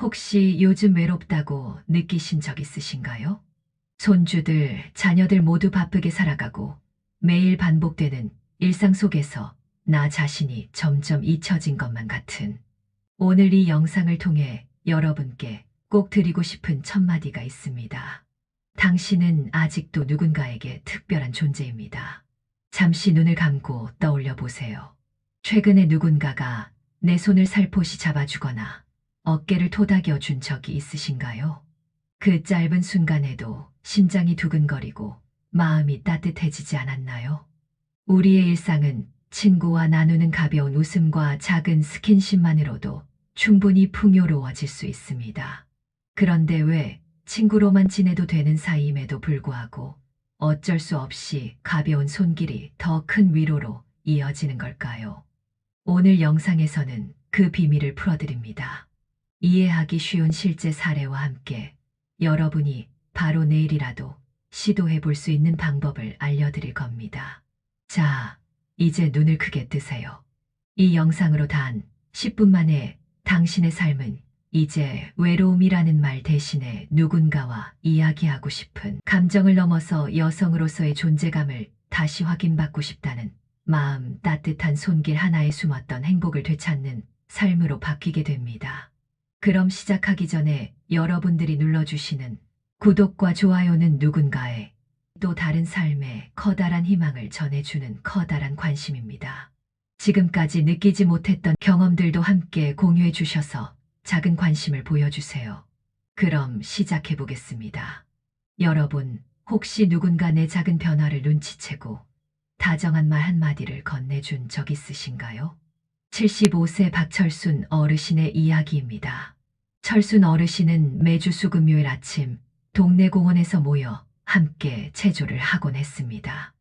혹시 요즘 외롭다고 느끼신 적 있으신가요? 손주들, 자녀들 모두 바쁘게 살아가고 매일 반복되는 일상 속에서 나 자신이 점점 잊혀진 것만 같은 오늘 이 영상을 통해 여러분께 꼭 드리고 싶은 첫마디가 있습니다. 당신은 아직도 누군가에게 특별한 존재입니다. 잠시 눈을 감고 떠올려 보세요. 최근에 누군가가 내 손을 살포시 잡아주거나 어깨를 토닥여 준 적이 있으신가요? 그 짧은 순간에도 심장이 두근거리고 마음이 따뜻해지지 않았나요? 우리의 일상은 친구와 나누는 가벼운 웃음과 작은 스킨십만으로도 충분히 풍요로워질 수 있습니다. 그런데 왜 친구로만 지내도 되는 사이임에도 불구하고 어쩔 수 없이 가벼운 손길이 더 큰 위로로 이어지는 걸까요? 오늘 영상에서는 그 비밀을 풀어드립니다. 이해하기 쉬운 실제 사례와 함께 여러분이 바로 내일이라도 시도해 볼 수 있는 방법을 알려드릴 겁니다. 자, 이제 눈을 크게 뜨세요. 이 영상으로 단 10분 만에 당신의 삶은 이제 외로움이라는 말 대신에 누군가와 이야기하고 싶은 감정을 넘어서 여성으로서의 존재감을 다시 확인받고 싶다는 마음 따뜻한 손길 하나에 숨었던 행복을 되찾는 삶으로 바뀌게 됩니다. 그럼 시작하기 전에 여러분들이 눌러주시는 구독과 좋아요는 누군가의 또 다른 삶에 커다란 희망을 전해주는 커다란 관심입니다. 지금까지 느끼지 못했던 경험들도 함께 공유해 주셔서 작은 관심을 보여주세요. 그럼 시작해 보겠습니다. 여러분, 혹시 누군가 내 작은 변화를 눈치채고 다정한 말 한마디를 건네준 적 있으신가요? 75세 박철순 어르신의 이야기입니다. 철순 어르신은 매주 수금요일 아침 동네 공원에서 모여 함께 체조를 하곤 했습니다.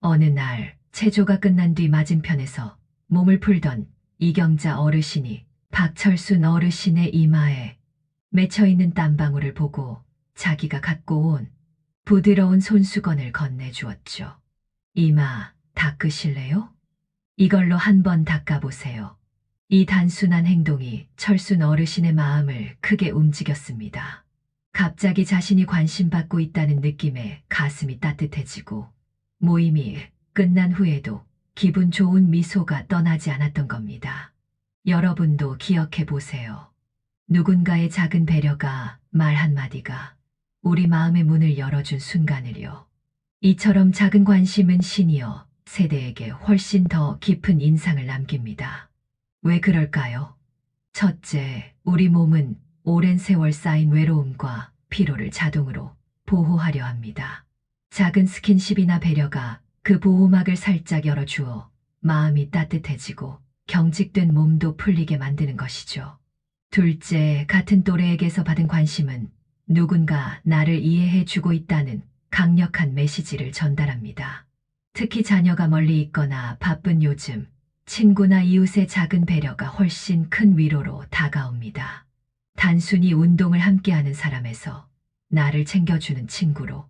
어느 날 체조가 끝난 뒤 맞은편에서 몸을 풀던 이경자 어르신이 박철순 어르신의 이마에 맺혀있는 땀방울을 보고 자기가 갖고 온 부드러운 손수건을 건네주었죠. 이마 닦으실래요? 이걸로 한번 닦아보세요. 이 단순한 행동이 철순 어르신의 마음을 크게 움직였습니다. 갑자기 자신이 관심받고 있다는 느낌에 가슴이 따뜻해지고 모임이 끝난 후에도 기분 좋은 미소가 떠나지 않았던 겁니다. 여러분도 기억해 보세요. 누군가의 작은 배려가 말 한마디가 우리 마음의 문을 열어준 순간을요. 이처럼 작은 관심은 시니어 세대에게 훨씬 더 깊은 인상을 남깁니다. 왜 그럴까요? 첫째, 우리 몸은 오랜 세월 쌓인 외로움과 피로를 자동으로 보호하려 합니다. 작은 스킨십이나 배려가 그 보호막을 살짝 열어주어 마음이 따뜻해지고 경직된 몸도 풀리게 만드는 것이죠. 둘째, 같은 또래에게서 받은 관심은 누군가 나를 이해해 주고 있다는 강력한 메시지를 전달합니다. 특히 자녀가 멀리 있거나 바쁜 요즘, 친구나 이웃의 작은 배려가 훨씬 큰 위로로 다가옵니다. 단순히 운동을 함께하는 사람에서 나를 챙겨주는 친구로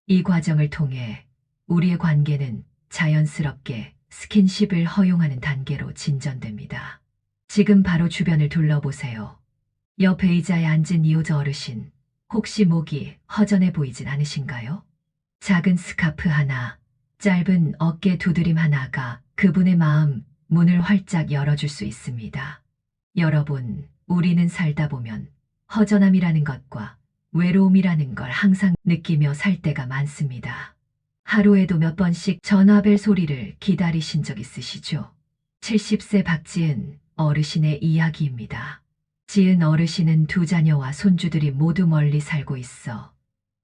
이 과정을 통해 우리의 관계는 자연스럽게 스킨십을 허용하는 단계로 진전됩니다. 지금 바로 주변을 둘러보세요. 옆 의자에 앉은 이웃 어르신, 혹시 목이 허전해 보이진 않으신가요? 작은 스카프 하나, 짧은 어깨 두드림 하나가 그분의 마음 문을 활짝 열어줄 수 있습니다. 여러분, 우리는 살다 보면 허전함이라는 것과 외로움이라는 걸 항상 느끼며 살 때가 많습니다. 하루에도 몇 번씩 전화벨 소리를 기다리신 적 있으시죠? 70세 박지은 어르신의 이야기입니다. 지은 어르신은 두 자녀와 손주들이 모두 멀리 살고 있어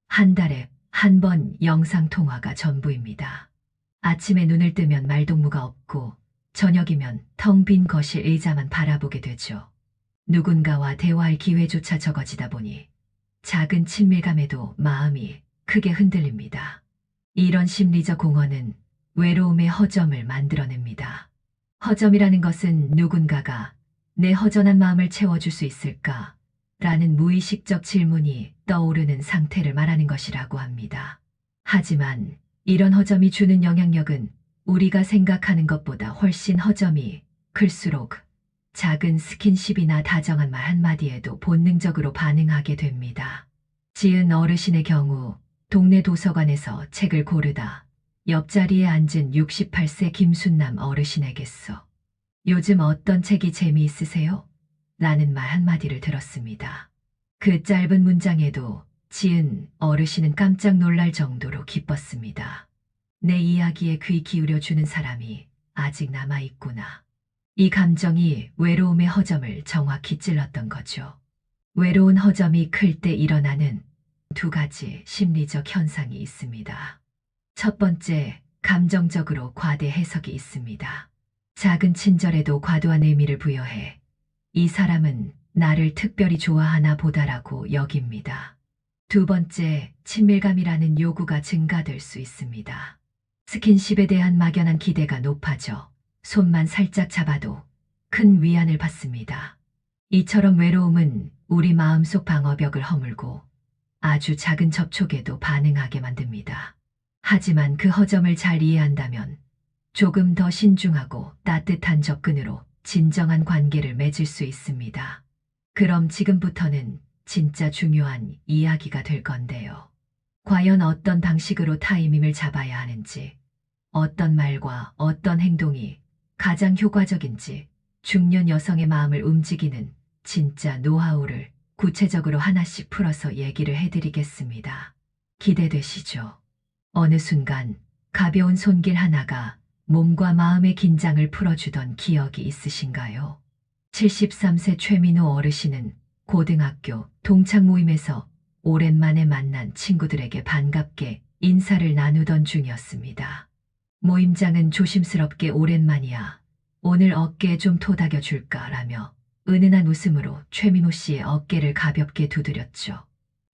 한 달에 한 번 영상통화가 전부입니다. 아침에 눈을 뜨면 말동무가 없고 저녁이면 텅 빈 거실 의자만 바라보게 되죠. 누군가와 대화할 기회조차 적어지다 보니 작은 친밀감에도 마음이 크게 흔들립니다. 이런 심리적 공허는 외로움의 허점을 만들어냅니다. 허점이라는 것은 누군가가 내 허전한 마음을 채워줄 수 있을까? 라는 무의식적 질문이 떠오르는 상태를 말하는 것이라고 합니다. 하지만 이런 허점이 주는 영향력은 우리가 생각하는 것보다 훨씬 허점이 클수록 작은 스킨십이나 다정한 말 한마디에도 본능적으로 반응하게 됩니다. 지은 어르신의 경우 동네 도서관에서 책을 고르다 옆자리에 앉은 68세 김순남 어르신에게서 요즘 어떤 책이 재미있으세요? 라는 말 한마디를 들었습니다. 그 짧은 문장에도 지은 어르신은 깜짝 놀랄 정도로 기뻤습니다. 내 이야기에 귀 기울여주는 사람이 아직 남아있구나. 이 감정이 외로움의 허점을 정확히 찔렀던 거죠. 외로운 허점이 클 때 일어나는 두 가지 심리적 현상이 있습니다. 첫 번째, 감정적으로 과대 해석이 있습니다. 작은 친절에도 과도한 의미를 부여해 이 사람은 나를 특별히 좋아하나 보다라고 여깁니다. 두 번째, 친밀감이라는 요구가 증가될 수 있습니다. 스킨십에 대한 막연한 기대가 높아져 손만 살짝 잡아도 큰 위안을 받습니다. 이처럼 외로움은 우리 마음속 방어벽을 허물고 아주 작은 접촉에도 반응하게 만듭니다. 하지만 그 허점을 잘 이해한다면 조금 더 신중하고 따뜻한 접근으로 진정한 관계를 맺을 수 있습니다. 그럼 지금부터는 진짜 중요한 이야기가 될 건데요. 과연 어떤 방식으로 타이밍을 잡아야 하는지, 어떤 말과 어떤 행동이 가장 효과적인지 중년 여성의 마음을 움직이는 진짜 노하우를 구체적으로 하나씩 풀어서 얘기를 해드리겠습니다. 기대되시죠? 어느 순간 가벼운 손길 하나가 몸과 마음의 긴장을 풀어주던 기억이 있으신가요? 73세 최민호 어르신은 고등학교 동창 모임에서 오랜만에 만난 친구들에게 반갑게 인사를 나누던 중이었습니다. 모임장은 조심스럽게 오랜만이야. 오늘 어깨에 좀 토닥여 줄까라며 은은한 웃음으로 최민호 씨의 어깨를 가볍게 두드렸죠.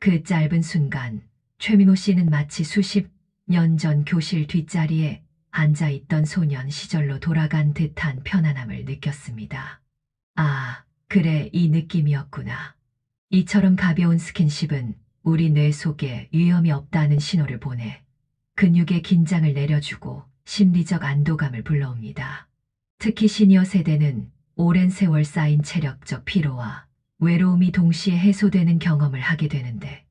그 짧은 순간 최민호 씨는 마치 수십 년 전 교실 뒷자리에 앉아있던 소년 시절로 돌아간 듯한 편안함을 느꼈습니다. 아, 그래, 이 느낌이었구나. 이처럼 가벼운 스킨십은 우리 뇌 속에 위험이 없다는 신호를 보내 근육의 긴장을 내려주고 심리적 안도감을 불러옵니다. 특히 시니어 세대는 오랜 세월 쌓인 체력적 피로와 외로움이 동시에 해소되는 경험을 하게 되는데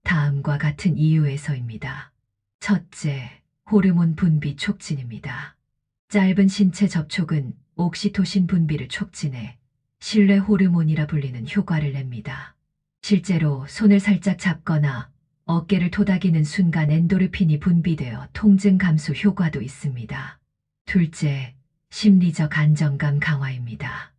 다음과 같은 이유에서입니다. 첫째, 호르몬 분비 촉진입니다. 짧은 신체 접촉은 옥시토신 분비를 촉진해 신뢰 호르몬이라 불리는 효과를 냅니다. 실제로 손을 살짝 잡거나 어깨를 토닥이는 순간 엔도르핀이 분비되어 통증 감소 효과도 있습니다. 둘째, 심리적 안정감 강화입니다.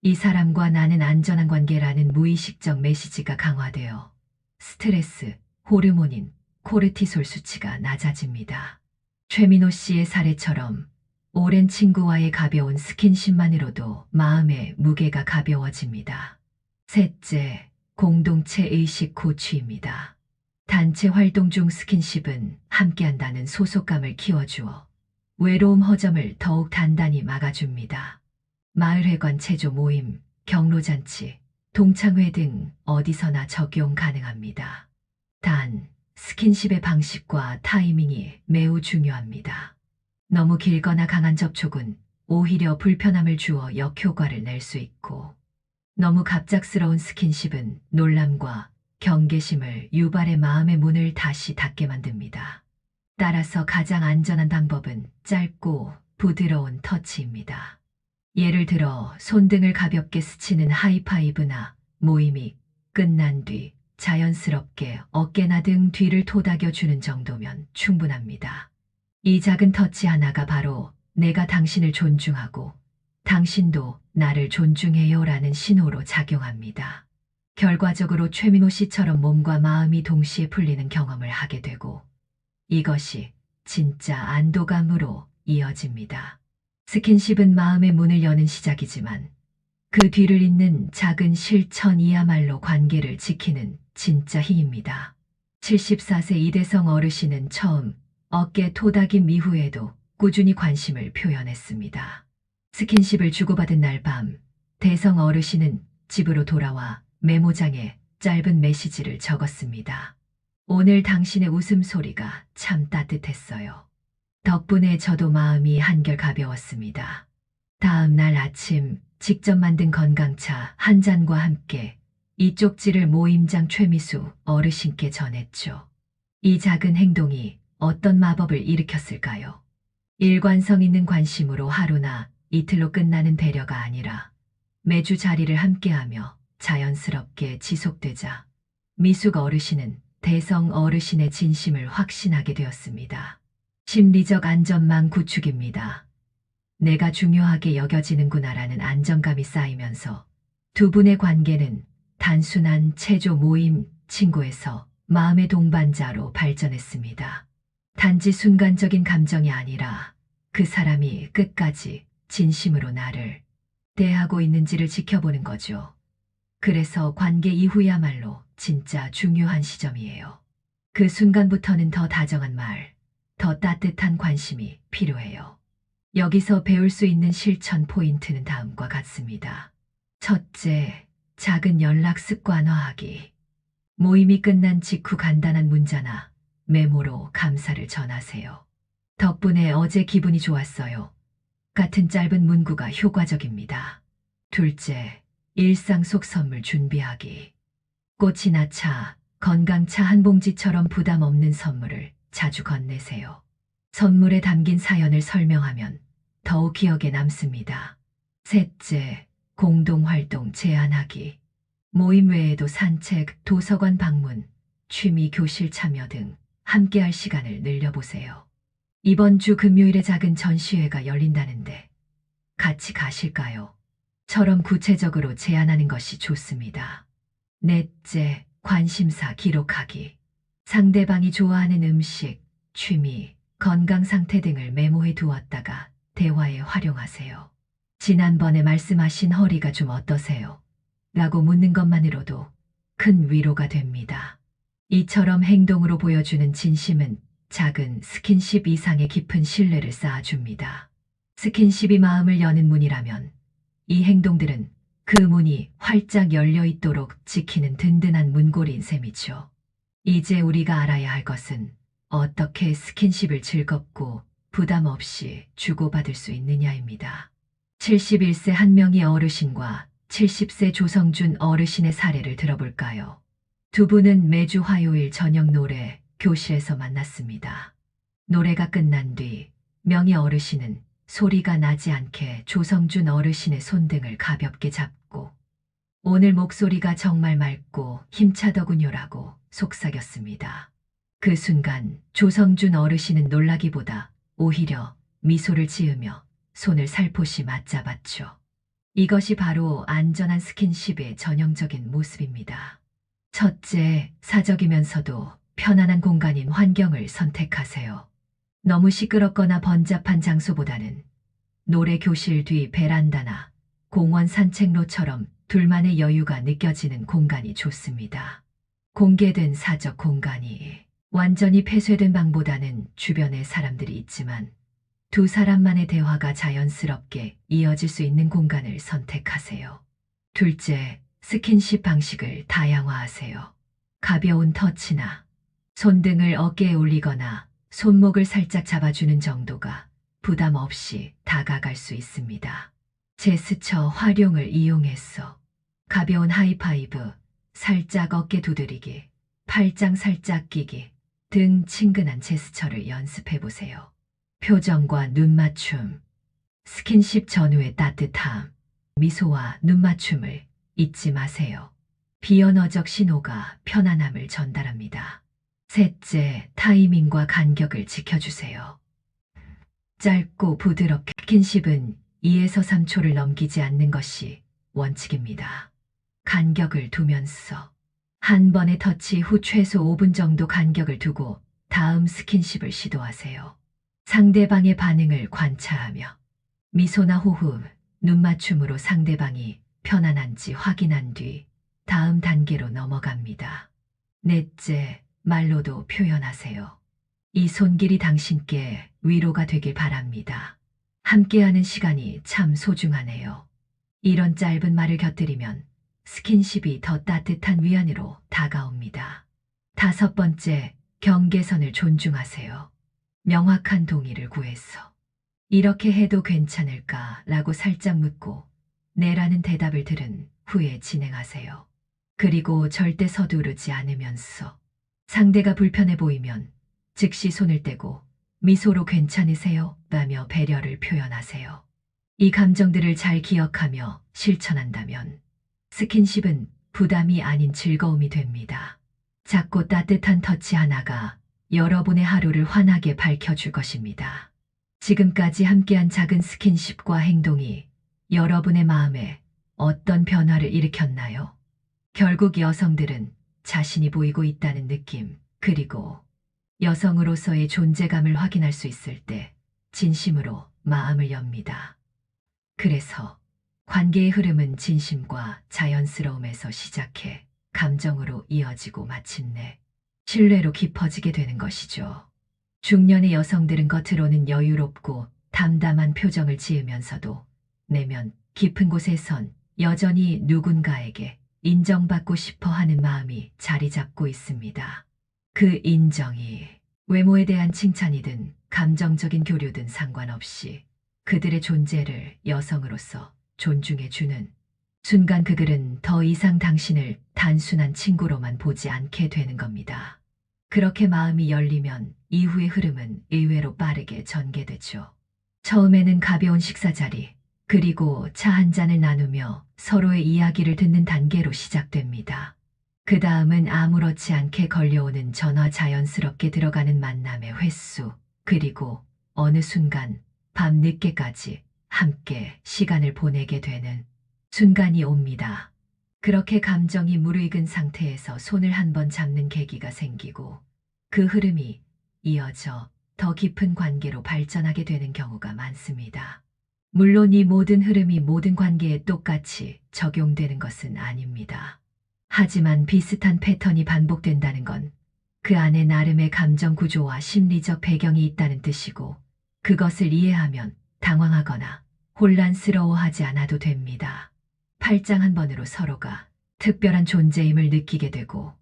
이 사람과 나는 안전한 관계라는 무의식적 메시지가 강화되어 스트레스, 호르몬인 코르티솔 수치가 낮아집니다. 최민호 씨의 사례처럼 오랜 친구와의 가벼운 스킨십만으로도 마음의 무게가 가벼워집니다. 셋째, 공동체 의식 고취입니다. 단체 활동 중 스킨십은 함께한다는 소속감을 키워주어 외로움 허점을 더욱 단단히 막아줍니다. 마을회관 체조 모임, 경로잔치, 동창회 등 어디서나 적용 가능합니다. 단, 스킨십의 방식과 타이밍이 매우 중요합니다. 너무 길거나 강한 접촉은 오히려 불편함을 주어 역효과를 낼 수 있고, 너무 갑작스러운 스킨십은 놀람과 경계심을 유발해 마음의 문을 다시 닫게 만듭니다. 따라서 가장 안전한 방법은 짧고 부드러운 터치입니다. 예를 들어 손등을 가볍게 스치는 하이파이브나 모임이 끝난 뒤 자연스럽게 어깨나 등 뒤를 토닥여 주는 정도면 충분합니다. 이 작은 터치 하나가 바로 내가 당신을 존중하고 당신도 나를 존중해요 라는 신호로 작용합니다. 결과적으로 최민호 씨처럼 몸과 마음이 동시에 풀리는 경험을 하게 되고 이것이 진짜 안도감으로 이어집니다. 스킨십은 마음의 문을 여는 시작이지만 그 뒤를 잇는 작은 실천이야말로 관계를 지키는 진짜 힘입니다. 74세 이대성 어르신은 처음 어깨 토닥임 이후에도 꾸준히 관심을 표현했습니다. 스킨십을 주고받은 날 밤, 대성 어르신은 집으로 돌아와 메모장에 짧은 메시지를 적었습니다. 오늘 당신의 웃음소리가 참 따뜻했어요. 덕분에 저도 마음이 한결 가벼웠습니다. 다음 날 아침 직접 만든 건강차 한 잔과 함께 이 쪽지를 모임장 최미수 어르신께 전했죠. 이 작은 행동이 어떤 마법을 일으켰을까요? 일관성 있는 관심으로 하루나 이틀로 끝나는 배려가 아니라 매주 자리를 함께하며 자연스럽게 지속되자 미숙 어르신은 대성 어르신의 진심을 확신하게 되었습니다. 심리적 안전망 구축입니다. 내가 중요하게 여겨지는구나라는 안정감이 쌓이면서 두 분의 관계는 단순한 체조 모임 친구에서 마음의 동반자로 발전했습니다. 단지 순간적인 감정이 아니라 그 사람이 끝까지 진심으로 나를 대하고 있는지를 지켜보는 거죠. 그래서 관계 이후야말로 진짜 중요한 시점이에요. 그 순간부터는 더 다정한 말, 더 따뜻한 관심이 필요해요. 여기서 배울 수 있는 실천 포인트는 다음과 같습니다. 첫째, 작은 연락 습관화하기. 모임이 끝난 직후 간단한 문자나 메모로 감사를 전하세요. 덕분에 어제 기분이 좋았어요. 같은 짧은 문구가 효과적입니다. 둘째, 일상 속 선물 준비하기. 꽃이나 차, 건강차 한 봉지처럼 부담 없는 선물을 자주 건네세요. 선물에 담긴 사연을 설명하면 더욱 기억에 남습니다. 셋째, 공동활동 제안하기. 모임 외에도 산책, 도서관 방문, 취미 교실 참여 등 함께할 시간을 늘려보세요. 이번 주 금요일에 작은 전시회가 열린다는데 같이 가실까요? 처럼 구체적으로 제안하는 것이 좋습니다. 넷째, 관심사 기록하기. 상대방이 좋아하는 음식, 취미, 건강 상태 등을 메모해 두었다가 대화에 활용하세요. 지난번에 말씀하신 허리가 좀 어떠세요? 라고 묻는 것만으로도 큰 위로가 됩니다. 이처럼 행동으로 보여주는 진심은 작은 스킨십 이상의 깊은 신뢰를 쌓아줍니다. 스킨십이 마음을 여는 문이라면 이 행동들은 그 문이 활짝 열려 있도록 지키는 든든한 문고리인 셈이죠. 이제 우리가 알아야 할 것은 어떻게 스킨십을 즐겁고 부담 없이 주고받을 수 있느냐입니다. 71세 한명희 어르신과 70세 조성준 어르신의 사례를 들어볼까요? 두 분은 매주 화요일 저녁 노래 교실에서 만났습니다. 노래가 끝난 뒤 명희 어르신은 소리가 나지 않게 조성준 어르신의 손등을 가볍게 잡고 오늘 목소리가 정말 맑고 힘차더군요라고 속삭였습니다. 그 순간 조성준 어르신은 놀라기보다 오히려 미소를 지으며 손을 살포시 맞잡았죠. 이것이 바로 안전한 스킨십의 전형적인 모습입니다. 첫째, 사적이면서도 편안한 공간인 환경을 선택하세요. 너무 시끄럽거나 번잡한 장소보다는 노래 교실 뒤 베란다나 공원 산책로처럼 둘만의 여유가 느껴지는 공간이 좋습니다. 공개된 사적 공간이 완전히 폐쇄된 방보다는 주변에 사람들이 있지만 두 사람만의 대화가 자연스럽게 이어질 수 있는 공간을 선택하세요. 둘째, 스킨십 방식을 다양화하세요. 가벼운 터치나 손등을 어깨에 올리거나 손목을 살짝 잡아주는 정도가 부담 없이 다가갈 수 있습니다. 제스처 활용을 이용해서 가벼운 하이파이브, 살짝 어깨 두드리기, 팔짱 살짝 끼기 등 친근한 제스처를 연습해보세요. 표정과 눈 맞춤, 스킨십 전후의 따뜻함, 미소와 눈 맞춤을 잊지 마세요. 비언어적 신호가 편안함을 전달합니다. 셋째, 타이밍과 간격을 지켜주세요. 짧고 부드럽게 스킨십은 2에서 3초를 넘기지 않는 것이 원칙입니다. 간격을 두면서 한 번의 터치 후 최소 5분 정도 간격을 두고 다음 스킨십을 시도하세요. 상대방의 반응을 관찰하며 미소나 호흡, 눈 맞춤으로 상대방이 편안한지 확인한 뒤 다음 단계로 넘어갑니다. 넷째, 말로도 표현하세요. 이 손길이 당신께 위로가 되길 바랍니다. 함께하는 시간이 참 소중하네요. 이런 짧은 말을 곁들이면 스킨십이 더 따뜻한 위안으로 다가옵니다. 다섯 번째, 경계선을 존중하세요. 명확한 동의를 구해서 이렇게 해도 괜찮을까 라고 살짝 묻고 네라는 대답을 들은 후에 진행하세요. 그리고 절대 서두르지 않으면서 상대가 불편해 보이면 즉시 손을 떼고 미소로 괜찮으세요? 라며 배려를 표현하세요. 이 감정들을 잘 기억하며 실천한다면 스킨십은 부담이 아닌 즐거움이 됩니다. 작고 따뜻한 터치 하나가 여러분의 하루를 환하게 밝혀줄 것입니다. 지금까지 함께한 작은 스킨십과 행동이 여러분의 마음에 어떤 변화를 일으켰나요? 결국 여성들은 자신이 보이고 있다는 느낌, 그리고 여성으로서의 존재감을 확인할 수 있을 때 진심으로 마음을 엽니다. 그래서 관계의 흐름은 진심과 자연스러움에서 시작해 감정으로 이어지고 마침내 신뢰로 깊어지게 되는 것이죠. 중년의 여성들은 겉으로는 여유롭고 담담한 표정을 지으면서도 내면 깊은 곳에선 여전히 누군가에게 인정받고 싶어 하는 마음이 자리 잡고 있습니다. 그 인정이 외모에 대한 칭찬이든 감정적인 교류든 상관없이 그들의 존재를 여성으로서 존중해주는 순간 그들은 더 이상 당신을 단순한 친구로만 보지 않게 되는 겁니다. 그렇게 마음이 열리면 이후의 흐름은 의외로 빠르게 전개되죠. 처음에는 가벼운 식사 자리, 그리고 차 한 잔을 나누며 서로의 이야기를 듣는 단계로 시작됩니다. 그 다음은 아무렇지 않게 걸려오는 전화, 자연스럽게 들어가는 만남의 횟수, 그리고 어느 순간 밤 늦게까지 함께 시간을 보내게 되는 순간이 옵니다. 그렇게 감정이 무르익은 상태에서 손을 한번 잡는 계기가 생기고 그 흐름이 이어져 더 깊은 관계로 발전하게 되는 경우가 많습니다. 물론 이 모든 흐름이 모든 관계에 똑같이 적용되는 것은 아닙니다. 하지만 비슷한 패턴이 반복된다는 건 그 안에 나름의 감정 구조와 심리적 배경이 있다는 뜻이고, 그것을 이해하면 당황하거나 혼란스러워하지 않아도 됩니다. 팔짱 한 번으로 서로가 특별한 존재임을 느끼게 되고,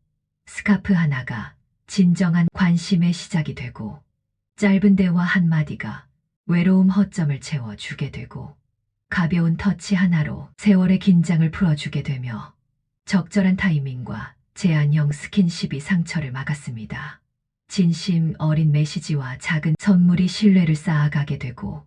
스카프 하나가 진정한 관심의 시작이 되고, 짧은 대화 한마디가 외로움 허점을 채워주게 되고, 가벼운 터치 하나로 세월의 긴장을 풀어주게 되며, 적절한 타이밍과 제한형 스킨십이 상처를 막았습니다. 진심 어린 메시지와 작은 선물이 신뢰를 쌓아가게 되고,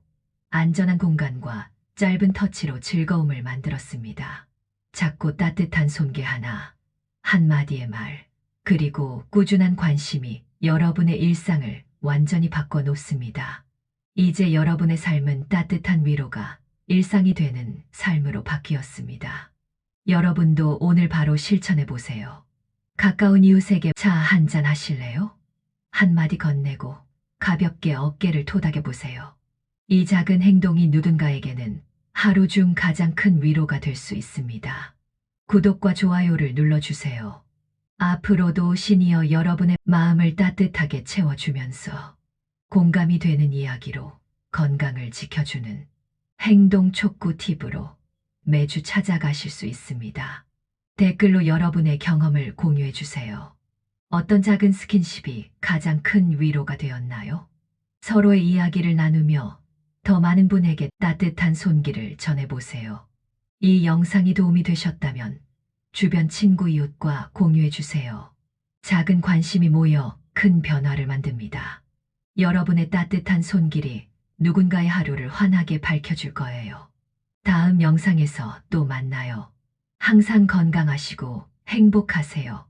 안전한 공간과 짧은 터치로 즐거움을 만들었습니다. 작고 따뜻한 손길 하나, 한마디의 말, 그리고 꾸준한 관심이 여러분의 일상을 완전히 바꿔놓습니다. 이제 여러분의 삶은 따뜻한 위로가 일상이 되는 삶으로 바뀌었습니다. 여러분도 오늘 바로 실천해 보세요. 가까운 이웃에게 차 한잔 하실래요? 한마디 건네고 가볍게 어깨를 토닥여 보세요. 이 작은 행동이 누군가에게는 하루 중 가장 큰 위로가 될 수 있습니다. 구독과 좋아요를 눌러주세요. 앞으로도 시니어 여러분의 마음을 따뜻하게 채워주면서 공감이 되는 이야기로 건강을 지켜주는 행동 촉구 팁으로 매주 찾아가실 수 있습니다. 댓글로 여러분의 경험을 공유해 주세요. 어떤 작은 스킨십이 가장 큰 위로가 되었나요? 서로의 이야기를 나누며 더 많은 분에게 따뜻한 손길을 전해보세요. 이 영상이 도움이 되셨다면 주변 친구 이웃과 공유해 주세요. 작은 관심이 모여 큰 변화를 만듭니다. 여러분의 따뜻한 손길이 누군가의 하루를 환하게 밝혀줄 거예요. 다음 영상에서 또 만나요. 항상 건강하시고 행복하세요.